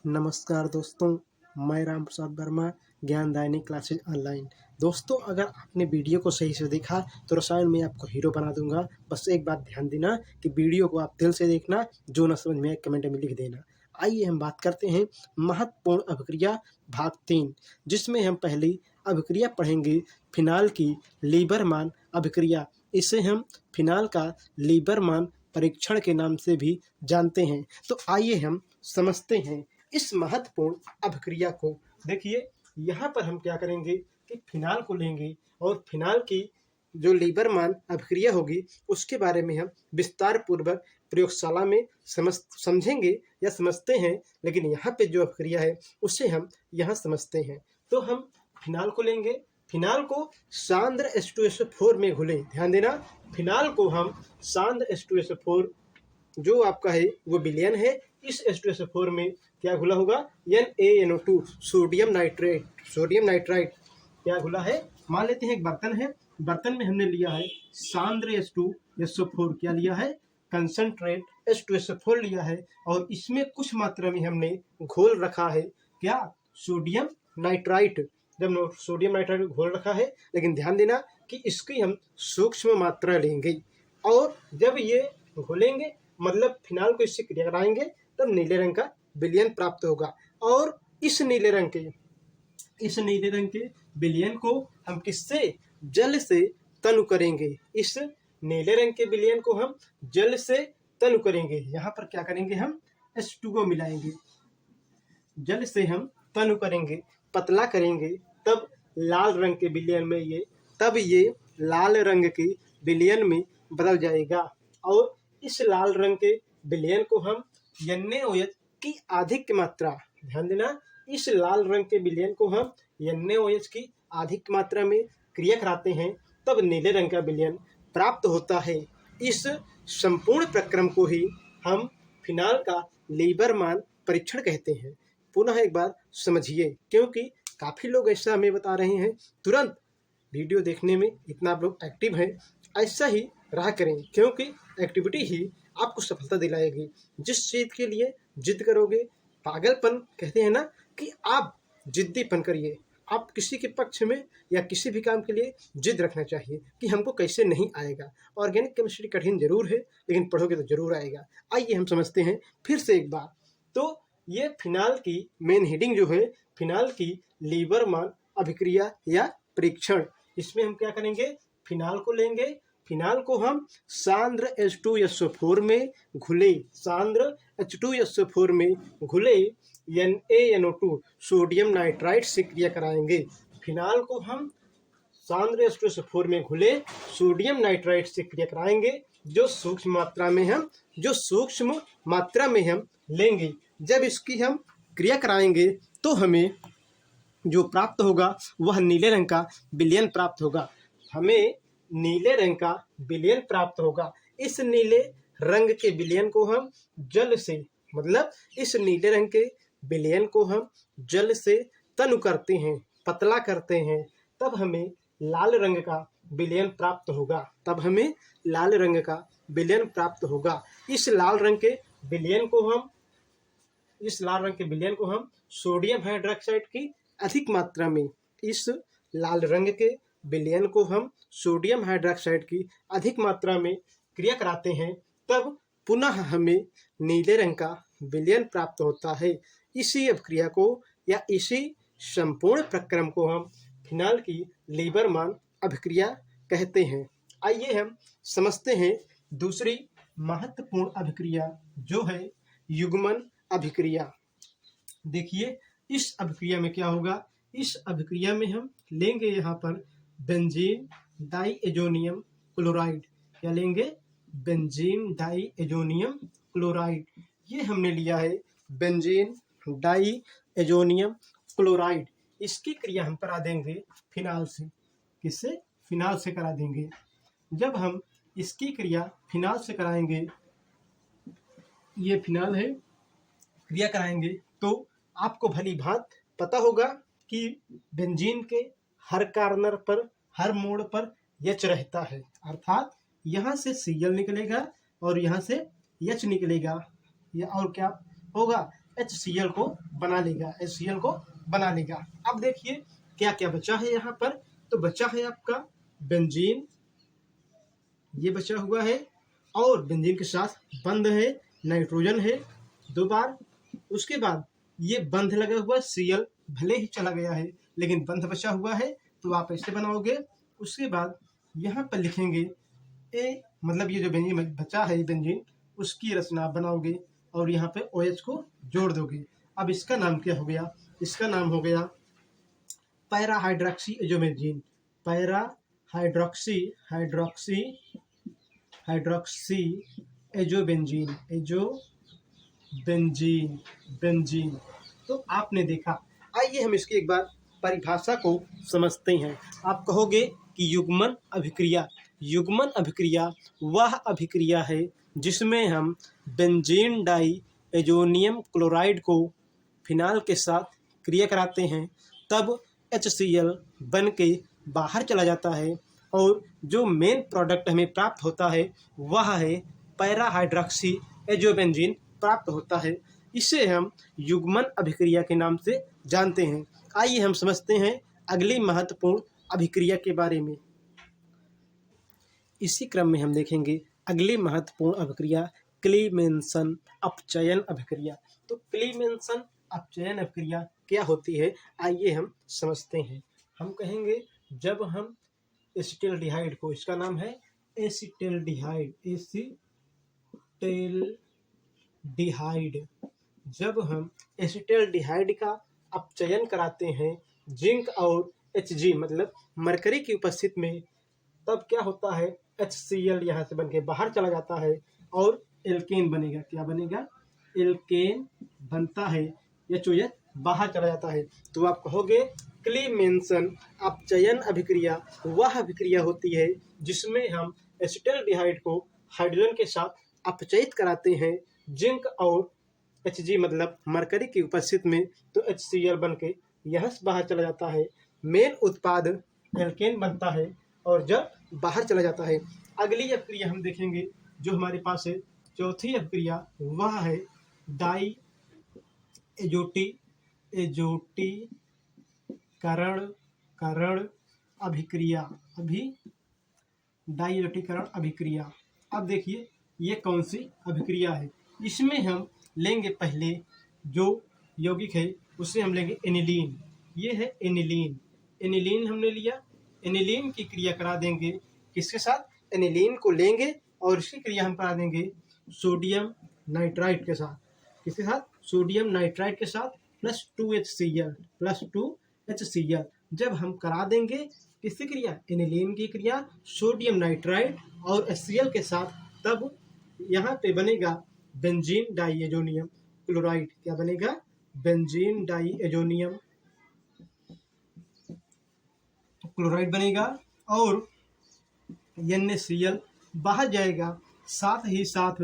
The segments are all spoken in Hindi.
नमस्कार दोस्तों, मैं राम प्रसाद वर्मा, ज्ञानदायिनी क्लासेज ऑनलाइन। दोस्तों, अगर आपने वीडियो को सही से देखा तो रसायन में आपको हीरो बना दूंगा। बस एक बात ध्यान देना कि वीडियो को आप दिल से देखना, जो ना समझ में आए कमेंट में लिख देना। आइए हम बात करते हैं महत्वपूर्ण अभिक्रिया भाग 3, जिसमें हम पहली अभिक्रिया पढ़ेंगे फिनाल की लीबरमान अभिक्रिया। इसे हम फिनाल का लीबरमान परीक्षण के नाम से भी जानते हैं। तो आइए हम समझते हैं इस महत्वपूर्ण अभिक्रिया को। देखिए, यहाँ पर हम क्या करेंगे कि फिनाल को लेंगे और फिनाल की जो लीबरमान अभिक्रिया होगी उसके बारे में हम विस्तार पूर्वक प्रयोगशाला में समझेंगे या समझते हैं। लेकिन यहाँ पे जो अभिक्रिया है उसे हम यहाँ समझते हैं। तो हम फिनाल को लेंगे, फिनाल को सांद्र H2SO4 में घुले। ध्यान देना, फिनाल को हम सांद्र H2SO4 जो आपका है वो विलयन है, इस H2SO4 में क्या घुला होगा, NaNO2 सोडियम नाइट्राइट क्या घुला है। मान लेते हैं एक बर्तन है, बर्तन में हमने लिया है सांद्र H2SO4, क्या लिया है, कंसंट्रेट H2SO4 लिया है, और इसमें कुछ मात्रा में हमने घोल रखा है, क्या, सोडियम नाइट्राइट। जब सोडियम नाइट्राइट घोल रखा है, लेकिन ध्यान देना कि इसकी हम सूक्ष्म मात्रा लेंगे, और जब ये घोलेंगे मतलब फिनाल को इससे क्रिया कराएंगे तब नीले रंग का विलयन प्राप्त होगा। और इस नीले रंग के विलयन को हम किससे, जल से तनु करेंगे। इस नीले रंग के विलयन को हम जल से तनु करेंगे। यहाँ पर क्या करेंगे, हम H2O मिलाएंगे, जल से हम तनु करेंगे, पतला करेंगे, तब लाल रंग के विलयन में ये लाल रंग के विलयन में बदल जाएगा। और इस लाल रंग के विलयन को हम NaOH की अधिक मात्रा, ध्यान देना, इस लाल रंग के विलयन को हम NaOH की अधिक मात्रा में क्रिया कराते हैं, तब नीले रंग का विलयन प्राप्त होता है। इस संपूर्ण प्रक्रम को ही हम फिनाल का लीबरमान परीक्षण कहते हैं। पुनः एक बार समझिए, क्योंकि काफ़ी लोग ऐसा हमें बता रहे हैं, तुरंत वीडियो देखने में इतना आप लोग एक्टिव हैं, ऐसा ही रहा करें, क्योंकि एक्टिविटी ही आपको सफलता दिलाएगी। जिस चीज़ के लिए जिद करोगे, पागलपन कहते हैं ना, कि आप जिद्दीपन करिए। आप किसी के पक्ष में या किसी भी काम के लिए जिद रखना चाहिए कि हमको कैसे नहीं आएगा। ऑर्गेनिक केमिस्ट्री कठिन जरूर है, लेकिन पढ़ोगे तो जरूर आएगा। आइए हम समझते हैं फिर से एक बार। तो ये फिनाल की मेन हेडिंग जो है, फिनाल की लीबरमान अभिक्रिया या परीक्षण। इसमें हम क्या करेंगे, फिनाल को लेंगे, फिनाल को हम सांद्र H2SO4 में घुले, सांद्र H2SO4 में घुले NaNO2 सोडियम नाइट्राइट से क्रिया कराएंगे। फिनाल को हम सांद्र H2SO4 में घुले सोडियम नाइट्राइट से क्रिया कराएंगे, जो सूक्ष्म मात्रा में हम लेंगे। जब इसकी हम क्रिया कराएंगे तो हमें जो प्राप्त होगा वह नीले रंग का विलयन प्राप्त होगा। हमें नीले रंग का विलयन प्राप्त होगा। इस नीले रंग के विलयन को हम जल से, मतलब इस नीले रंग के विलयन को हम जल से तनु करते हैं, पतला करते हैं, तब हमें लाल रंग का विलयन प्राप्त होगा। इस लाल रंग के विलयन को हम सोडियम हाइड्रोक्साइड की अधिक मात्रा में, इस लाल रंग के विलयन को हम सोडियम हाइड्रोक्साइड की अधिक मात्रा में क्रिया कराते हैं, तब पुनः हमें नीले रंग का विलयन प्राप्त होता है। इसी अभिक्रिया को या इसी संपूर्ण प्रक्रम को हम फिनाल की लीबरमान अभिक्रिया कहते हैं। आइए हम समझते हैं दूसरी महत्वपूर्ण अभिक्रिया, जो है युग्मन अभिक्रिया। देखिए, इस अभिक्रिया में क्या होगा, इस अभिक्रिया में हम लेंगे यहाँ पर बेंजीन डाइएजोनियम क्लोराइड। क्या लेंगे, बेंजीन डाइएजोनियम क्लोराइड। ये हमने लिया है बेंजीन डाइएजोनियम क्लोराइड। इसकी क्रिया हम करा देंगे फिनाल से। किससे, फिनाल से करा देंगे। जब हम इसकी क्रिया फिनाल से कराएंगे, ये फिनाल है, क्रिया कराएंगे, तो आपको भली भांत पता होगा कि बेंजीन के हर कॉर्नर पर, हर मोड़ पर H रहता है, अर्थात यहाँ से Cl निकलेगा और यहाँ से H निकलेगा, या और क्या होगा, HCl को बना लेगा, HCl को बना लेगा। अब देखिए क्या क्या बचा है यहाँ पर। तो बचा है आपका बेंजीन, ये बचा हुआ है, और बेंजीन के साथ बंध है नाइट्रोजन है 2 बार। उसके बाद ये बंध लगा हुआ Cl भले ही चला गया है लेकिन बंध बचा हुआ है, तो आप ऐसे बनाओगे। उसके बाद यहाँ पर लिखेंगे ए, मतलब ये जो बेंजीन बचा है बेंजीन, उसकी रचना बनाओगे और यहाँ पे OH को जोड़ दोगे। अब इसका नाम क्या हो गया? इसका नाम हो गया para hydroxy azobenzene. Para hydroxy hydroxy hydroxy azobenzene, azobenzene, benzene. तो आपने देखा। आइए हम इसकी एक बार परिभाषा को समझते हैं। आप कहोगे कि युग्मन अभिक्रिया, युग्मन अभिक्रिया वह अभिक्रिया है जिसमें हम बेंजीन डाई एजोनियम क्लोराइड को फिनाल के साथ क्रिया कराते हैं, तब HCl बन के बाहर चला जाता है और जो मेन प्रोडक्ट हमें प्राप्त होता है वह है पैरा हाइड्रोक्सी एजोबेंजीन प्राप्त होता है। इसे हम युग्मन अभिक्रिया के नाम से जानते हैं। आइए हम समझते हैं अगली महत्वपूर्ण अभिक्रिया के बारे में। इसी क्रम में हम देखेंगे अगली महत्वपूर्ण अभिक्रिया क्लीमेंसन अपचयन अभिक्रिया। तो क्लीमेंसन अपचयन अभिक्रिया क्या होती है, आइए हम समझते हैं। हम कहेंगे जब हम एसिटाल्डिहाइड को, इसका नाम है एसिटाल्डिहाइड, एसिटाल्डिहाइड, जब हम एसिटाल्डिहाइड का अपचयन कराते हैं जिंक और Hg मतलब मरकरी की उपस्थिति में, तब क्या होता है HCl यहाँ से बनके बाहर चला जाता है और एल्केन बनेगा। क्या बनेगा? एल्केन बनता है, HOH बाहर चला जाता है। तो आप कहोगे क्लीमेंसन अपचयन अभिक्रिया वह अभिक्रिया होती है जिसमें हम एसिटाल्डिहाइड को हाइड्रोजन के साथ अपचयित कराते हैं जिंक और Hg मतलब मरकरी की उपस्थिति में, तो HCl बन के यहाँ से बाहर चला जाता है। मेन उत्पाद एल्केन बनता है और जब बाहर चला जाता है। अगली अभिक्रिया हम देखेंगे जो हमारे पास है, चौथी अभिक्रिया, वह है डाई एजोटीकरण अभिक्रिया, डाई एजोटीकरण अभिक्रिया। अब देखिए ये कौन सी अभिक्रिया है। इसमें हम लेंगे पहले जो यौगिक है उससे हम लेंगे एनिलीन। ये है एनिलीन, एनिलीन हमने लिया, एनिलीन की क्रिया करा देंगे किसके साथ? एनिलीन को लेंगे और इसकी क्रिया हम करा देंगे सोडियम नाइट्राइट के साथ। किसके साथ? सोडियम नाइट्राइट के साथ प्लस 2HCl। जब हम करा देंगे किसकी क्रिया? एनिलीन की क्रिया सोडियम नाइट्राइट और HCl के साथ, तब यहाँ पे बनेगा बेंजीन डाई एजोनियम क्लोराइड। क्या बनेगा? बेंजीन डाई एजोनियम क्लोराइड बनेगा और NaCl बाहर जाएगा, साथ ही साथ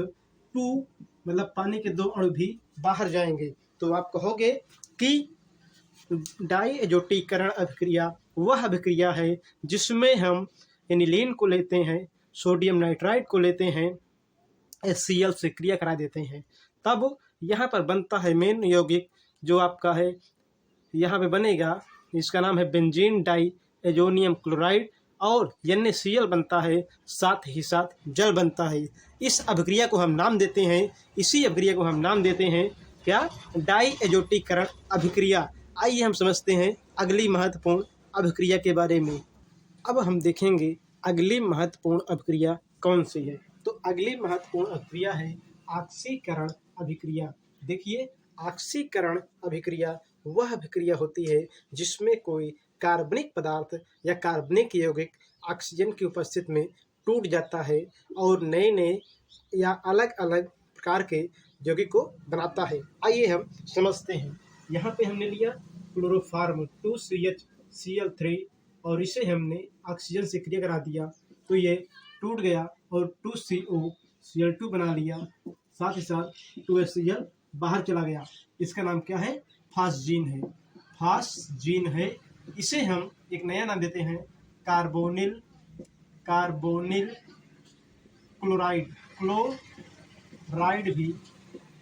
2 मतलब पानी के 2 अणु भी बाहर जाएंगे। तो आप कहोगे कि डाई एजोटीकरण अभिक्रिया वह अभिक्रिया है जिसमें हम एनिलीन को लेते हैं, सोडियम नाइट्राइट को लेते हैं, HCl से क्रिया करा देते हैं, तब यहाँ पर बनता है मेन यौगिक जो आपका है, यहाँ पे बनेगा, इसका नाम है बेंजीन डाई एजोनियम क्लोराइड और NaCl बनता है, साथ ही साथ जल बनता है। इस अभिक्रिया को हम नाम देते हैं, इसी अभिक्रिया को हम नाम देते हैं क्या? डाई एजोटीकरण अभिक्रिया। आइए हम समझते हैं अगली महत्वपूर्ण अभिक्रिया के बारे में। अब हम देखेंगे अगली महत्वपूर्ण अभिक्रिया कौन सी है। तो अगली महत्वपूर्ण अभिक्रिया है ऑक्सीकरण अभिक्रिया। देखिए ऑक्सीकरण अभिक्रिया वह अभिक्रिया होती है जिसमें कोई कार्बनिक पदार्थ या कार्बनिक यौगिक ऑक्सीजन की उपस्थिति में टूट जाता है और नए नए या अलग अलग प्रकार के यौगिक को बनाता है। आइए हम समझते हैं। यहाँ पे हमने लिया क्लोरोफार्म 2CHCl3 और इसे हमने ऑक्सीजन से क्रिया करा दिया तो ये टूट गया और 2COCl2 बना लिया, साथ ही साथ 2HCl बाहर चला गया। इसका नाम क्या है? फास्जीन है, फास्जीन है। इसे हम एक नया नाम देते हैं कार्बोनिल क्लोराइड भी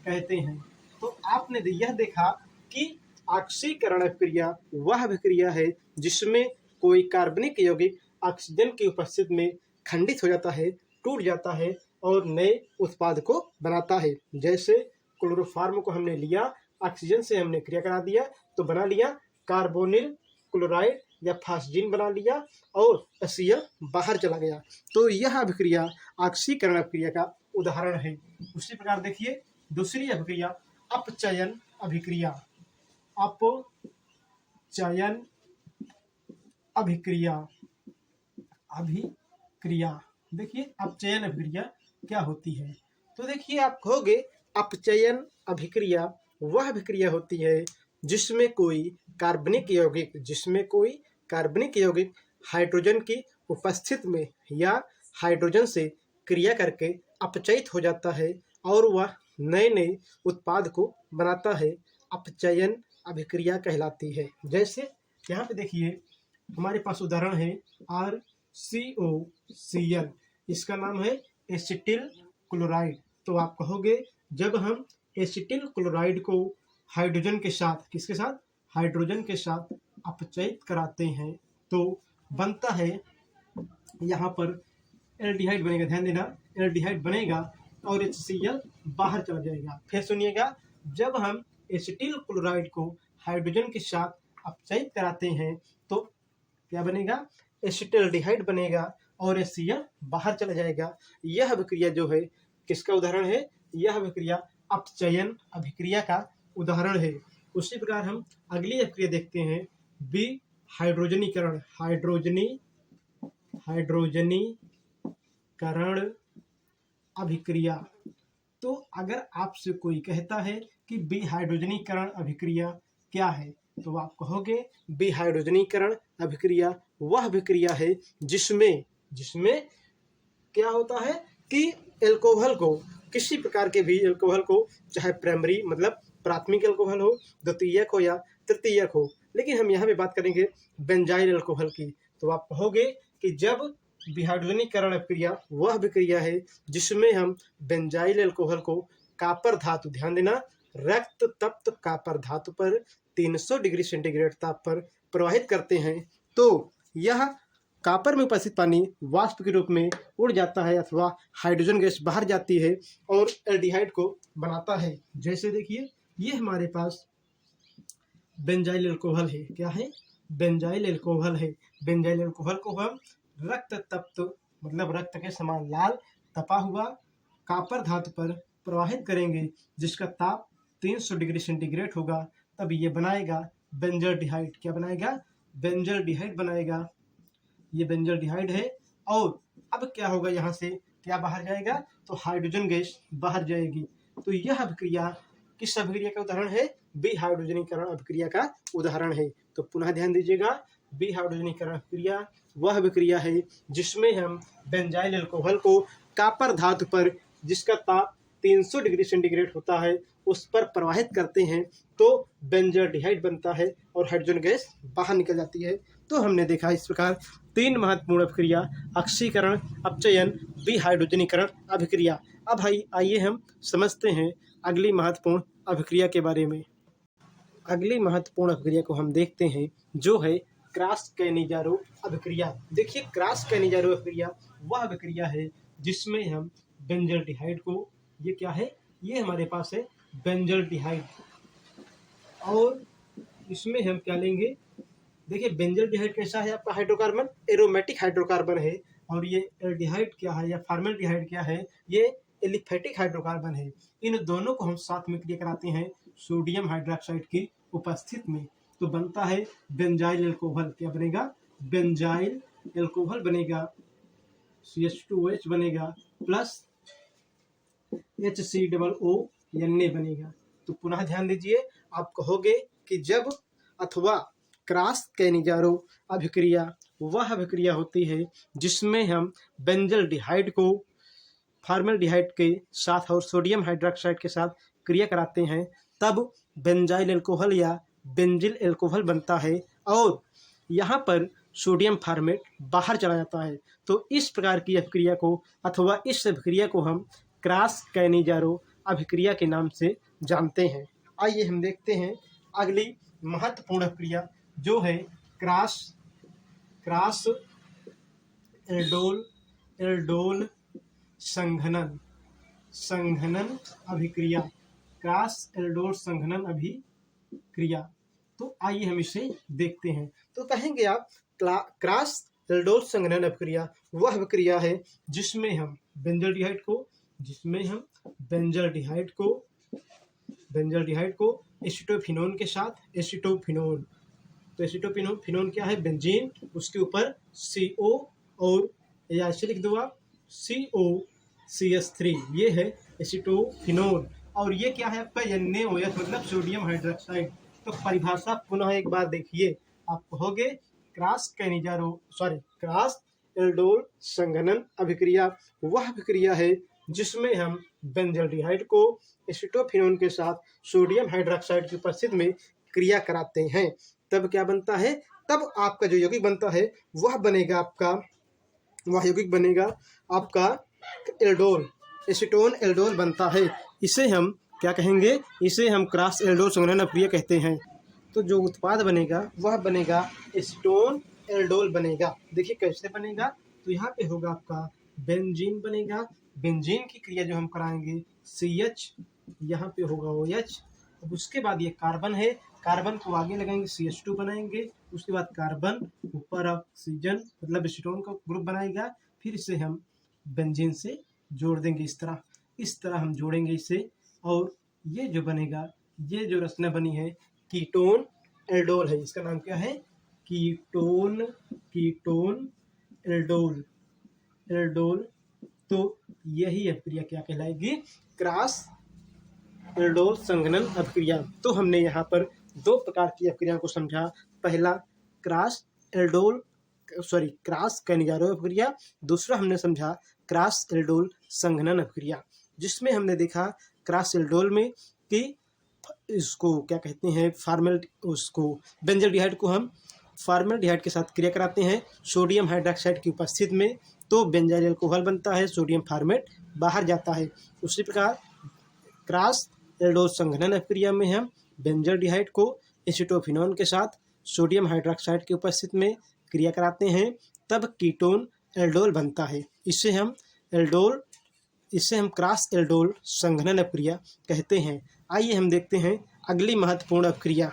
कहते हैं। तो आपने यह देखा कि ऑक्सीकरण अभिक्रिया वह अभिक्रिया है जिसमें कोई कार्बनिक यौगिक ऑक्सीजन की उपस्थिति में खंडित हो जाता है, टूट जाता है और नए उत्पाद को बनाता है। जैसे क्लोरोफॉर्म को हमने लिया, ऑक्सीजन से हमने क्रिया करा दिया तो बना लिया कार्बोनिल क्लोराइड या फास्जिन बना लिया और HCl बाहर चला गया। तो यह अभिक्रिया ऑक्सीकरण अभिक्रिया का उदाहरण है। उसी प्रकार देखिए दूसरी अभिक्रिया अपचयन अभिक्रिया। अपचयन अभिक्रिया देखिए अपचयन अभिक्रिया क्या होती है। तो देखिए आप कहोगे अपचयन अभिक्रिया वह अभिक्रिया होती है जिसमें कोई कार्बनिक यौगिक हाइड्रोजन की उपस्थिति में या हाइड्रोजन से क्रिया करके अपचयित हो जाता है और वह नए नए उत्पाद को बनाता है, अपचयन अभिक्रिया कहलाती है। जैसे यहाँ पे देखिए हमारे पास उदाहरण है RCOCl, इसका नाम है एसिटिल क्लोराइड। तो आप कहोगे जब हम एसिटिल क्लोराइड को हाइड्रोजन के साथ, किसके साथ, हाइड्रोजन के साथ अपचयित कराते हैं तो बनता है यहाँ पर एल्डिहाइड बनेगा। ध्यान देना, एल्डिहाइड बनेगा और HCl बाहर चला जाएगा। फिर सुनिएगा, जब हम एसिटिल क्लोराइड को हाइड्रोजन के साथ अपचयित कराते हैं तो क्या बनेगा, एसिटल्डिहाइड बनेगा और HCl बाहर चला जाएगा। यह अभिक्रिया जो है किसका उदाहरण है, यह अभिक्रिया अपचयन अभिक्रिया का उदाहरण है। उसी प्रकार हम अगली अभिक्रिया देखते हैं विहाइड्रोजनीकरण हाइड्रोजनीकरण अभिक्रिया। तो अगर आपसे कोई कहता है कि विहाइड्रोजनीकरण अभिक्रिया क्या है तो आप कहोगे विहाइड्रोजनीकरण अभिक्रिया वह अभिक्रिया है जिसमें क्या होता है कि एल्कोहल को, किसी प्रकार के भी एल्कोहल को, चाहे प्राइमरी मतलब प्राथमिक एल्कोहल हो, द्वितीयक हो या तृतीयक हो, लेकिन हम यहाँ पे बात करेंगे बेंजाइल एल्कोहल की। तो आप कहोगे कि जब विहाइड्रोजनीकरण अभिक्रिया वह अभिक्रिया है जिसमें हम बेंजाइल एल्कोहल को कॉपर धातु, ध्यान देना, रक्त तप्त कॉपर धातु पर 300 डिग्री सेंटीग्रेड ताप पर प्रवाहित करते हैं तो यह कॉपर में उपस्थित पानी वाष्प के रूप में उड़ जाता है अथवा हाइड्रोजन गैस बाहर जाती है और एल्डिहाइड को बनाता है। जैसे देखिए ये हमारे पास बेंजाइल एल्कोहल है। क्या है, बेंजाइल एल्कोहल है। बेंजाइल एल्कोहल को हम रक्त तप्त मतलब रक्त के समान लाल तपा हुआ कॉपर धातु पर प्रवाहित करेंगे जिसका ताप 300 डिग्री सेंटीग्रेड होगा, तब ये बनाएगा बेंजल्डिहाइड। क्या बनाएगा, बेंजल्डिहाइड बनाएगा। ये बेंजल्डिहाइड है और अब क्या होगा, यहाँ से क्या बाहर जाएगा तो हाइड्रोजन गैस बाहर जाएगी। तो यह अभिक्रिया किस अभिक्रिया का उदाहरण है, विहाइड्रोजनीकरण अभिक्रिया का उदाहरण है। तो पुनः ध्यान दीजिएगा, विहाइड्रोजनीकरण अभिक्रिया वह अभिक्रिया है जिसमें हम बेंजाइल एल्कोहल को कॉपर धातु पर जिसका ताप 300 डिग्री सेंटीग्रेड होता है उस पर प्रवाहित करते हैं तो बेंजल्डिहाइड बनता है और हाइड्रोजन गैस बाहर निकल जाती है। तो हमने देखा इस प्रकार 3 महत्वपूर्ण अभिक्रिया, ऑक्सीकरण, अपचयन, विहाइड्रोजनीकरण अभिक्रिया। अब आइए हम समझते हैं अगली महत्वपूर्ण अभिक्रिया के बारे में। अगली महत्वपूर्ण अभिक्रिया को हम देखते हैं जो है क्रॉस कैनिजारो अभिक्रिया। देखिए क्रॉस कैनिजारो अभिक्रिया वह अभिक्रिया है जिसमें हम बेंजल्डिहाइड को, ये क्या है, ये हमारे पास है बेंजल्डिहाइड और इसमें हम क्या लेंगे, देखिए बेंजल्डिहाइड कैसा है आपका हाइड्रोकार्बन, एरोमेटिक हाइड्रोकार्बन है और ये एल्डिहाइड क्या है या फॉर्मेल्डिहाइड क्या है, ये एलिफेटिक हाइड्रोकार्बन है। इन दोनों को हम साथ में क्रिया कराते हैं सोडियम हाइड्रोक्साइड की उपस्थिति में तो बनता है बेंजाइल एल्कोहल। क्या बनेगा, बेंजाइल एल्कोहल बनेगा, CH2OH बनेगा प्लस HCOO बनेगा। तो पुनः ध्यान दीजिए, आप कहोगे कि जब अथवा क्रॉस कैनिजारो अभिक्रिया वह अभिक्रिया होती है जिसमें हम बेंजल्डिहाइड को फॉर्मेल्डिहाइड के साथ और सोडियम हाइड्रोक्साइड के साथ क्रिया कराते हैं तब बेंजाइल एल्कोहल या बेंजिल एल्कोहल बनता है और यहाँ पर सोडियम फॉर्मेट बाहर चला जाता है। तो इस प्रकार की अभिक्रिया को अथवा इस अभिक्रिया को हम क्रॉस कैनिजारो अभिक्रिया के नाम से जानते हैं। आइए हम देखते हैं अगली महत्वपूर्ण अभिक्रिया जो है क्रॉस एल्डोल एल्डोल संघनन अभिक्रिया, क्रॉस एल्डोल संघनन अभिक्रिया। तो आइए हम इसे देखते हैं। तो कहेंगे आप क्रॉस एल्डोल संघनन अभिक्रिया वह अभिक्रिया है जिसमें हम बेंजल्डिहाइड को एसीटोफिनोन के साथ एसीटोफिनोन, तो एसीटोफिनोन क्या है, बेंजीन, उसके ऊपर CO और या ऐसे लिख दो आप COCH3, ये है एसीटोफिनोन। और ये क्या है आपका NaOH मतलब सोडियम हाइड्रोक्साइड। तो परिभाषा पुनः एक बार देखिए, आप कहोगे क्रॉस एल्डोल संघनन अभिक्रिया वह अभिक्रिया है जिसमें हम बेंजल्डिहाइड को एसीटोफिनोन के साथ सोडियम हाइड्रोक्साइड की उपस्थिति में क्रिया कराते हैं। तब क्या बनता है, तब आपका जो यौगिक बनता है वह यौगिक बनेगा आपका एल्डोल, एसीटोन एल्डोल बनता है। इसे हम क्या कहेंगे, इसे हम क्रॉस एल्डोल संघनन अभिक्रिया कहते हैं। तो जो उत्पाद बनेगा वह बनेगा एसीटोन एल्डोल बनेगा। देखिए कैसे बनेगा, तो यहाँ पे होगा आपका बेंजीन बनेगा, बेंजीन की क्रिया जो हम कराएंगे CH, यहाँ पे होगा OH। अब उसके बाद ये कार्बन है, कार्बन को आगे लगाएंगे CH2 बनाएंगे, उसके बाद कार्बन ऊपर ऑक्सीजन मतलब एसीटोन का ग्रुप बनाएगा, फिर इसे हम बेंजीन से जोड़ देंगे। इस तरह हम जोड़ेंगे इसे, और ये जो बनेगा, ये जो रचना बनी है कीटोन एल्डोल है। इसका नाम क्या है, कीटोन एल्डोल। तो यही अभिक्रिया क्या कहलाएगी, क्रॉस एल्डोल संघनन अभिक्रिया। तो हमने यहाँ पर दो प्रकार की अभिक्रिया को समझा। पहला क्रॉस कैनिजारो अभिक्रिया, दूसरा हमने समझा क्रॉस एल्डोल संघनन अभिक्रिया, जिसमें हमने देखा क्रॉस एल्डोल में कि इसको क्या कहते हैं, बेंजल्डिहाइड को हम फॉर्मेल्डिहाइड के साथ क्रिया कराते हैं सोडियम हाइड्रोक्साइड की उपस्थिति में, तो बेंजाइल अल्कोहल बनता है, सोडियम फॉर्मेट बाहर जाता है। उसी प्रकार क्रॉस एल्डोल संघनन अभिक्रिया में हम बेंजल्डिहाइड को एसीटोफिनोन के साथ सोडियम हाइड्रोक्साइड की उपस्थिति में क्रिया कराते हैं, तब कीटोन एल्डोल बनता है। इसे हम क्रॉस एल्डोल संघनन अभिक्रिया कहते हैं। आइए हम देखते हैं अगली महत्वपूर्ण अभिक्रिया।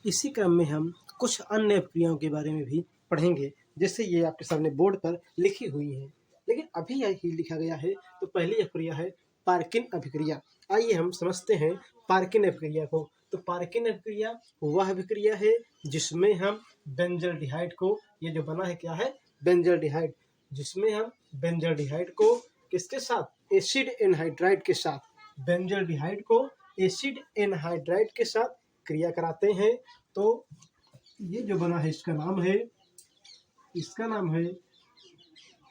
इसी क्रम में हम कुछ अन्य अभिक्रियाओं के बारे में भी पढ़ेंगे, जैसे ये आपके सामने बोर्ड पर लिखी हुई है, लेकिन अभी यही लिखा गया है। तो पहली अभिक्रिया है पार्किन अभिक्रिया। आइए हम समझते हैं पार्किन अभिक्रिया को। तो पार्किन अभिक्रिया वह अभिक्रिया है जिसमें हम बेंजल्डिहाइड को, ये जो बना है क्या है, बेंजल्डिहाइड, जिसमें हम बेंजल्डिहाइड को किसके साथ, एसिड एनहाइड्राइड के साथ, बेंजल्डिहाइड को एसिड एनहाइड्राइड के साथ क्रिया कराते हैं। तो ये जो बना है इसका नाम है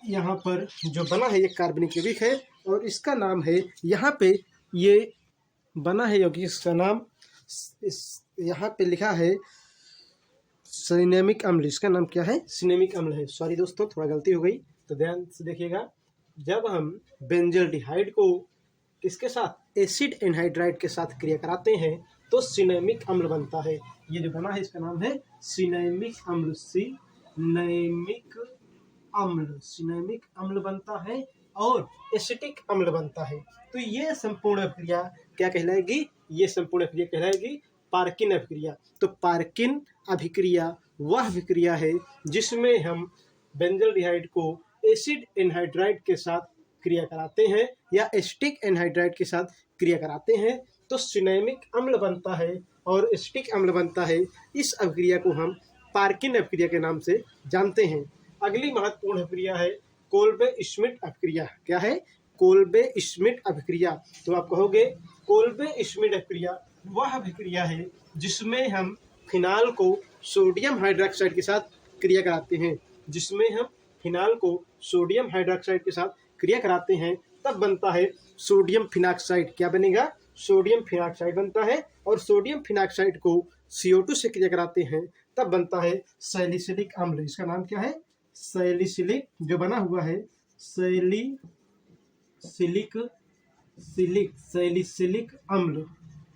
यहाँ पर जो बना है ये कार्बनिक यौगिक है, और इसका नाम है यहाँ पे ये बना है यौगिक, इसका नाम यहाँ पे लिखा है सिनेमिक अम्ल। इसका नाम क्या है, सिनेमिक अम्ल है। सॉरी दोस्तों, थोड़ा गलती हो गई, तो ध्यान से देखिएगा। जब हम बेंजल्डिहाइड को किसके साथ, एसिड एनहाइड्राइड के साथ क्रिया कराते हैं तो सिनेमिक अम्ल बनता है। ये जो बना है इसका नाम है सिनेमिक अम्ल बनता है, और एसिटिक अम्ल बनता है। तो ये संपूर्ण अभिक्रिया क्या कहलाएगी, ये संपूर्ण अभिक्रिया कहलाएगी पार्किन अभिक्रिया। तो पार्किन अभिक्रिया वह अभिक्रिया है जिसमें हम बेंजल्डिहाइड को एसिड एनहाइड्राइड के साथ क्रिया कराते हैं या एसिटिक एनहाइड्राइड के साथ क्रिया कराते हैं, तो सिनेमिक अम्ल बनता है और एसिटिक अम्ल बनता है। इस अभिक्रिया को हम पार्किन अभिक्रिया के नाम से जानते हैं। अगली महत्वपूर्ण अभिक्रिया है कोल्बे श्मिट अभिक्रिया। क्या है, कोल्बे श्मिट अभिक्रिया। तो आप कहोगे कोल्बे श्मिट अभिक्रिया वह अभिक्रिया है जिसमें हम फिनाल को सोडियम हाइड्रोक्साइड के साथ क्रिया कराते हैं, तब बनता है सोडियम फिनॉक्साइड। क्या बनेगा, सोडियम फिनॉक्साइड बनता है, और सोडियम फिनॉक्साइड को CO2 से क्रिया कराते हैं तब बनता है सैलिसिलिक अम्ल। इसका नाम क्या है, सैलिसिलिक, जो बना हुआ है सैलिसिलिक अम्ल।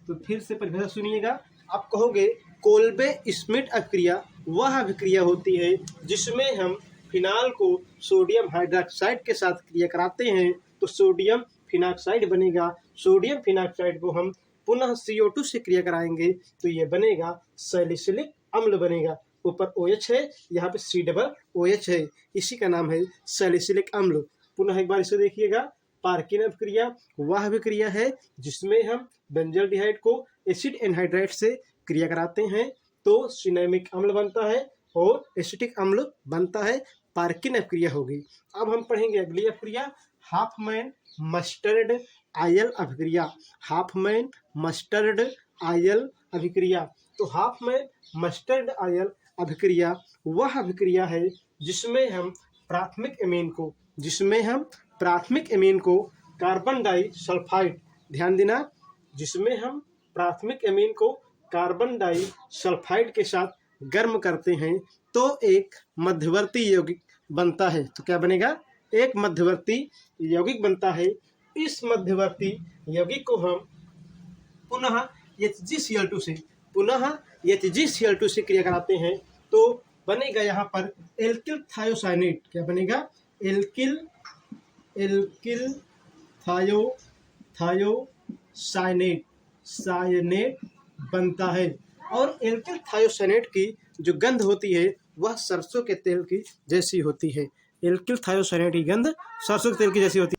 तो फिर से परिभाषा सुनिएगा, आप कहोगे कोल्बे स्मिट अभिक्रिया वह अभिक्रिया होती है जिसमें हम फिनाल को सोडियम हाइड्रोक्साइड के साथ क्रिया कराते हैं तो सोडियम फिनॉक्साइड बनेगा। सोडियम फिनॉक्साइड को हम पुनः CO2 से क्रिया कराएंगे तो ये बनेगा सैलिसिलिक अम्ल बनेगा। ऊपर OH है, यहाँ पे COOH है, इसी का नाम है सैलिसिलिक अम्ल। पुनः एक बार इसे देखिएगा, पार्किन अभिक्रिया वह अभिक्रिया है जिसमें हम बेंजल्डिहाइड को एसिड एनहाइड्राइड से क्रिया कराते हैं तो सिनेमिक अम्ल बनता है और एसिटिक अम्ल बनता है, पार्किन अभिक्रिया होगी। अब हम पढ़ेंगे अगली अभिक्रिया हाफमैन मस्टर्ड आयल अभिक्रिया। हाफमैन मस्टर्ड आयल अभिक्रिया, तो हाफमैन मस्टर्ड आयल अभिक्रिया वह अभिक्रिया है जिसमें हम प्राथमिक एमीन को कार्बन डाई सल्फाइड, ध्यान देना, जिसमें हम प्राथमिक एमीन को कार्बन डाई सल्फाइड के साथ गर्म करते हैं तो एक मध्यवर्ती यौगिक बनता है। तो क्या बनेगा? एक मध्यवर्ती यौगिक बनता है। इस मध्यवर्ती यौगिक को हम पुनः HgCl2 से क्रिया कराते हैं तो बनेगा यहाँ पर एल्किल थायोसाइनेट। क्या बनेगा? एल्किल थायोसाइनेट बनता है। और एल्किल थायोसाइनेट की जो गंध होती है वह सरसों के तेल की जैसी होती है। एल्किल थायोसाइनेट की गंध सरसों के तेल की जैसी होती है।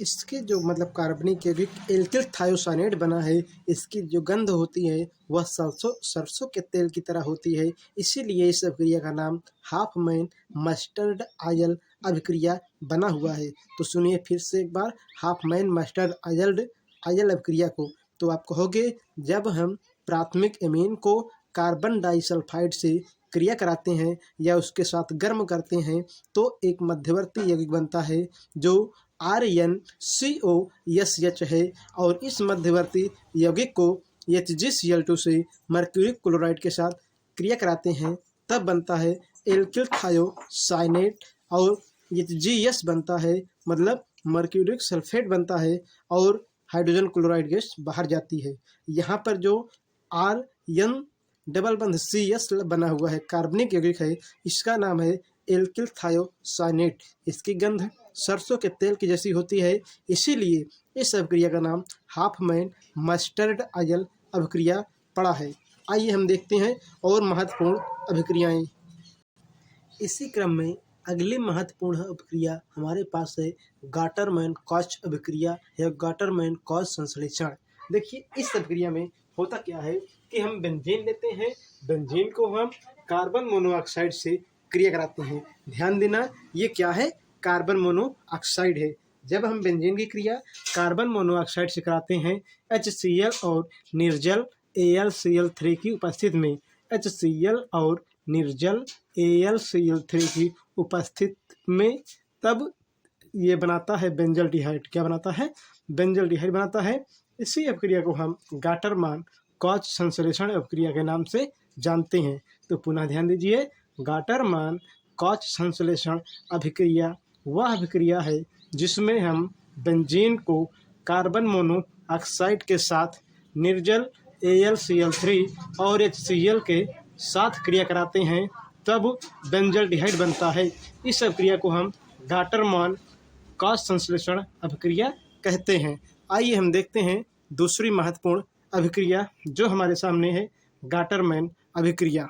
इसके जो मतलब कार्बनिक यौगिक एल्किल थायोसाइनेट बना है, इसकी जो गंध होती है वह सरसों के तेल की तरह होती है। इसीलिए इस अभिक्रिया का नाम हाफमैन मस्टर्ड आयल अभिक्रिया बना हुआ है। तो सुनिए फिर से एक बार हाफमैन मस्टर्ड आयल अभिक्रिया को। तो आप कहोगे जब हम प्राथमिक एमीन को कार्बन डाइसल्फाइड से क्रिया कराते हैं या उसके साथ गर्म करते हैं तो एक मध्यवर्ती यौगिक बनता है जो RnCOSH है और इस मध्यवर्ती यौगिक को HgCl2 से मर्क्यूरिक क्लोराइड के साथ क्रिया कराते हैं तब बनता है एल्किल थायोसाइनेट और HgS बनता है, मतलब मर्क्यूरिक सल्फेट बनता है और हाइड्रोजन क्लोराइड गैस बाहर जाती है। यहाँ पर जो RN डबल बंध CS बना हुआ है कार्बनिक यौगिक है, इसका नाम है एल्किल थायोसाइनेट। इसकी गंध सरसों के तेल की जैसी होती है, इसीलिए इस अभिक्रिया का नाम हाफमैन मस्टर्ड आयल अभिक्रिया पड़ा है। आइए हम देखते हैं और महत्वपूर्ण अभिक्रियाएं। इसी क्रम में अगली महत्वपूर्ण अभिक्रिया हमारे पास है गाटरमैन कॉच अभिक्रिया या गाटरमैन कॉच संश्लेषण। देखिए इस अभिक्रिया में होता क्या है कि हम बेंजीन लेते हैं, बेंजीन को हम कार्बन मोनोऑक्साइड से क्रिया कराते हैं। ध्यान देना, ये क्या है? कार्बन मोनोऑक्साइड है। जब हम बेंजीन की क्रिया कार्बन मोनोऑक्साइड से कराते हैं HCl और निर्जल AlCl3 की उपस्थिति में, HCl और निर्जल AlCl3 की उपस्थिति में, तब ये बनाता है बेंजल्डिहाइड। क्या बनाता है? बेंजल्डिहाइड बनाता है। इसी अभिक्रिया को हम गाटरमान कॉच संश्लेषण अभिक्रिया के नाम से जानते हैं। तो पुनः ध्यान दीजिए, गाटरमान कॉच संश्लेषण अभिक्रिया वह अभिक्रिया है जिसमें हम बेंजीन को कार्बन मोनोऑक्साइड के साथ निर्जल AlCl3 और HCl के साथ क्रिया कराते हैं तब बेंजल्डिहाइड बनता है। इस अभिक्रिया को हम गाटरमान कॉच संश्लेषण अभिक्रिया कहते हैं। आइए हम देखते हैं दूसरी महत्वपूर्ण अभिक्रिया जो हमारे सामने है, गाटरमैन अभिक्रिया।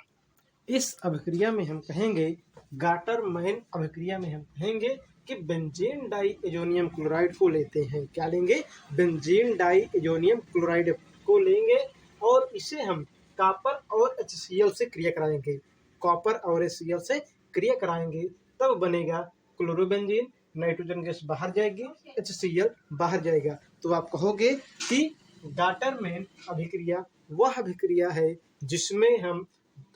इस अभिक्रिया में हम कहेंगे गाटरमैन अभिक्रिया में हम कहेंगे कि बेंजीन डाई एजोनियम क्लोराइड को लेते हैं। क्या लेंगे? बेंजीन डाई एजोनियम क्लोराइड को लेंगे और इसे हम कॉपर और HCl से क्रिया कराएंगे। कॉपर और HCl से क्रिया कराएंगे तब बनेगा क्लोरोबेंजीन, नाइट्रोजन गैस बाहर जाएगी, HCl बाहर जाएगा। तो आप कहोगे कि गाटरमैन अभिक्रिया वह अभिक्रिया है जिसमें हम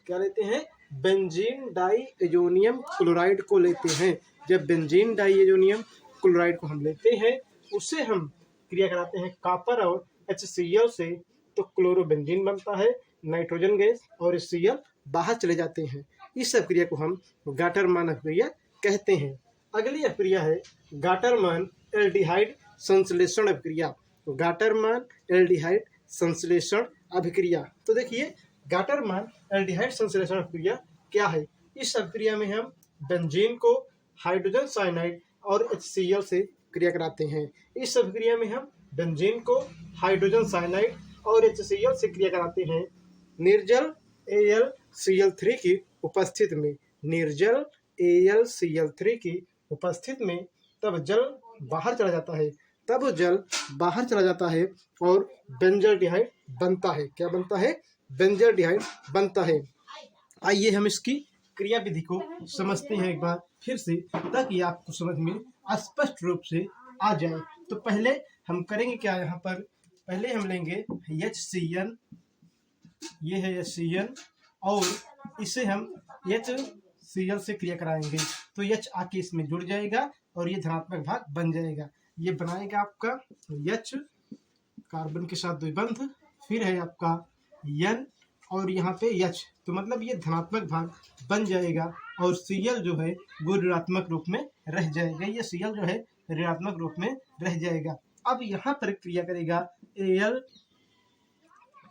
क्या लेते हैं? बेंजीन डाई एजोनियम क्लोराइड को लेते हैं। जब बेंजीन डाई एजोनियम क्लोराइड को हम लेते हैं उसे हम क्रिया कराते हैं कॉपर और HCl से तो क्लोरोबेंजीन बनता है, नाइट्रोजन गैस और HCl बाहर चले जाते हैं। इस अभिक्रिया को हम गाटरमान अभिक्रिया कहते हैं। अगली अभिक्रिया है गाटरमान एल्डिहाइड संश्लेषण अभिक्रिया। गाटरमान एल्डिहाइड संश्लेषण अभिक्रिया। तो देखिए गाटरमान एल्डिहाइड संश्लेषण अभिक्रिया क्या है। इस अभिक्रिया में हम बेंजीन को हाइड्रोजन साइनाइड और HCl से क्रिया कराते हैं। इस अभिक्रिया में हम बेंजीन को हाइड्रोजन साइनाइड और HCl से क्रिया कराते हैं निर्जल AlCl3 की उपस्थिति में। निर्जल AlCl3 की उपस्थिति में तब जल बाहर चला जाता है और बेंजल्डिहाइड बनता है। क्या बनता है? बेंजल्डिहाइड बनता है। आइए हम इसकी क्रिया विधि को समझते हैं एक बार फिर से, ताकि आपको समझ में स्पष्ट रूप से आ जाए। तो पहले हम करेंगे क्या, यहाँ पर पहले हम लेंगे HCl, ये है HCl, और इसे हम HCl से क्रिया कराएंगे तो H आके इसमें जुड़ जाएगा और ये धनात्मक भाग बन जाएगा। ये बनाएगा आपका H कार्बन के साथ द्विबंध, फिर है आपका N और यहाँ पे H, तो मतलब ये धनात्मक भाग बन जाएगा और Cl जो है वो ऋणात्मक रूप में रह जाएगा। ये Cl जो है ऋणात्मक रूप में रह जाएगा। अब यहाँ पर क्रिया करेगा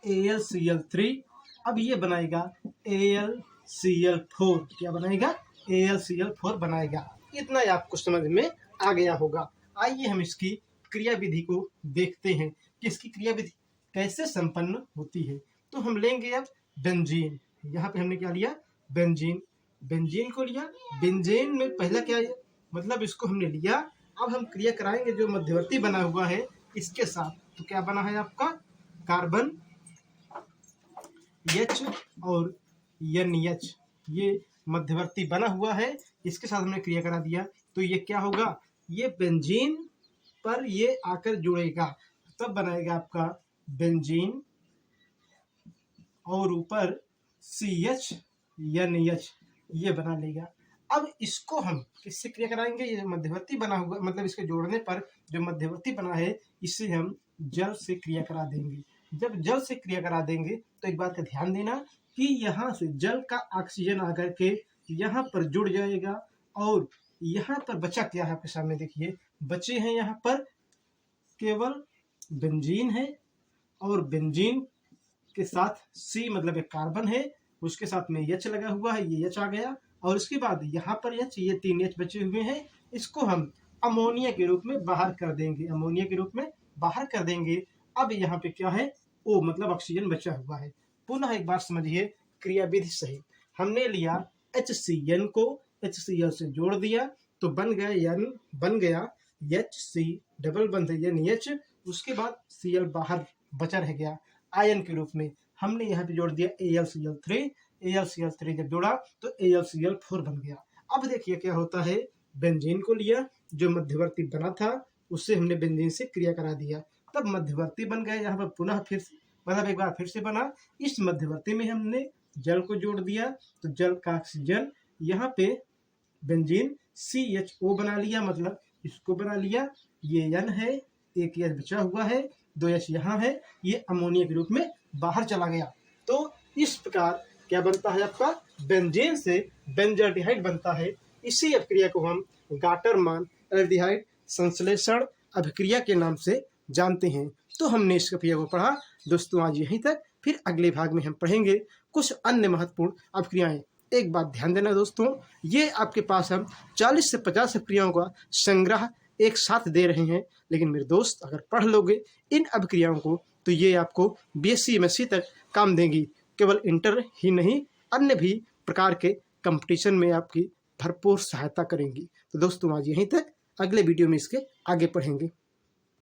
AlCl3, अब ये बनाएगा AlCl4। क्या बनाएगा? AlCl4 बनाएगा। इतना ही आपको समझ में आ गया होगा। आइए हम इसकी क्रिया विधि को देखते हैं कि इसकी क्रिया विधि कैसे संपन्न होती है। तो हम लेंगे अब बेंजीन। यहाँ पे हमने क्या लिया? बेंजीन को लिया। बेंजीन में पहला क्या है, मतलब इसको हमने लिया। अब हम क्रिया कराएंगे जो मध्यवर्ती बना हुआ है इसके साथ। तो क्या बना है आपका? कार्बन H और NH, ये मध्यवर्ती बना हुआ है, इसके साथ हमने क्रिया करा दिया। तो ये क्या होगा? ये बेंजीन पर ये आकर जुड़ेगा, तब बनाएगा आपका बेंजीन और ऊपर CH ये बना लेगा। अब इसको हम किससे क्रिया कराएंगे? ये मध्यवर्ती बना हुआ, मतलब इसके जोड़ने पर जो मध्यवर्ती बना है इसे हम जल से क्रिया करा देंगे। जब जल से क्रिया करा देंगे तो एक बात का ध्यान देना कि यहाँ से जल का ऑक्सीजन आकर के यहाँ पर जुड़ जाएगा और यहाँ पर बचा क्या है आपके सामने देखिए, बचे हैं यहाँ पर केवल बेंजीन है और बेंजीन के साथ C मतलब एक कार्बन है, उसके साथ में H लगा हुआ है, ये H आ गया और उसके बाद यहाँ पर H, ये 3 H बचे हुए हैं। इसको हम अमोनिया के रूप में बाहर कर देंगे। अब यहाँ पे क्या है? O मतलब ऑक्सीजन बचा हुआ है। पुनः एक बार समझिए क्रिया विधि सही। हमने लिया HCN को HCl से जोड़ दिया तो बन गया HC डबल बंध NH, उसके बाद Cl बाहर बचा रह गया आयन के रूप में। हमने यहाँ पे जोड़ दिया AlCl3 जब जोड़ा तो AlCl4 बन गया। अब देखिए क्या होता है, बेंजीन को लिया जो मध्यवर्ती बना था, उससे हमने बेंजीन से क्रिया करा दिया, तब मध्यवर्ती बन गया। यहाँ पर पुनः फिर से मतलब एक बार फिर से बना। इस मध्यवर्ती में हमने जल को जोड़ दिया तो जल का ऑक्सीजन यहाँ पे बेंजीन CHO बना लिया, मतलब इसको बना लिया। ये N है, एक H बचा हुआ है, 2 H यहाँ है, ये अमोनिया के रूप में बाहर चला गया। तो इस प्रकार क्या बनता है आपका? बेंजीन से बेंजल्डिहाइड बनता है। इसी अभिक्रिया को हम गाटरमान एल्डिहाइड संश्लेषण अभिक्रिया के नाम से जानते हैं। तो हमने इस अभिक्रिया को पढ़ा दोस्तों आज यहीं तक। फिर अगले भाग में हम पढ़ेंगे कुछ अन्य महत्वपूर्ण अभिक्रियाएं। एक बात ध्यान देना दोस्तों, ये आपके पास हम 40 से 50 अभिक्रियाओं का संग्रह एक साथ दे रहे हैं, लेकिन मेरे दोस्त अगर पढ़ लोगे इन अभिक्रियाओं को तो ये आपको BSc MSc तक काम देंगी। केवल इंटर ही नहीं, अन्य भी प्रकार के कंपटीशन में आपकी भरपूर सहायता करेंगी। तो दोस्तों आज यहीं तक, अगले वीडियो में इसके आगे पढ़ेंगे।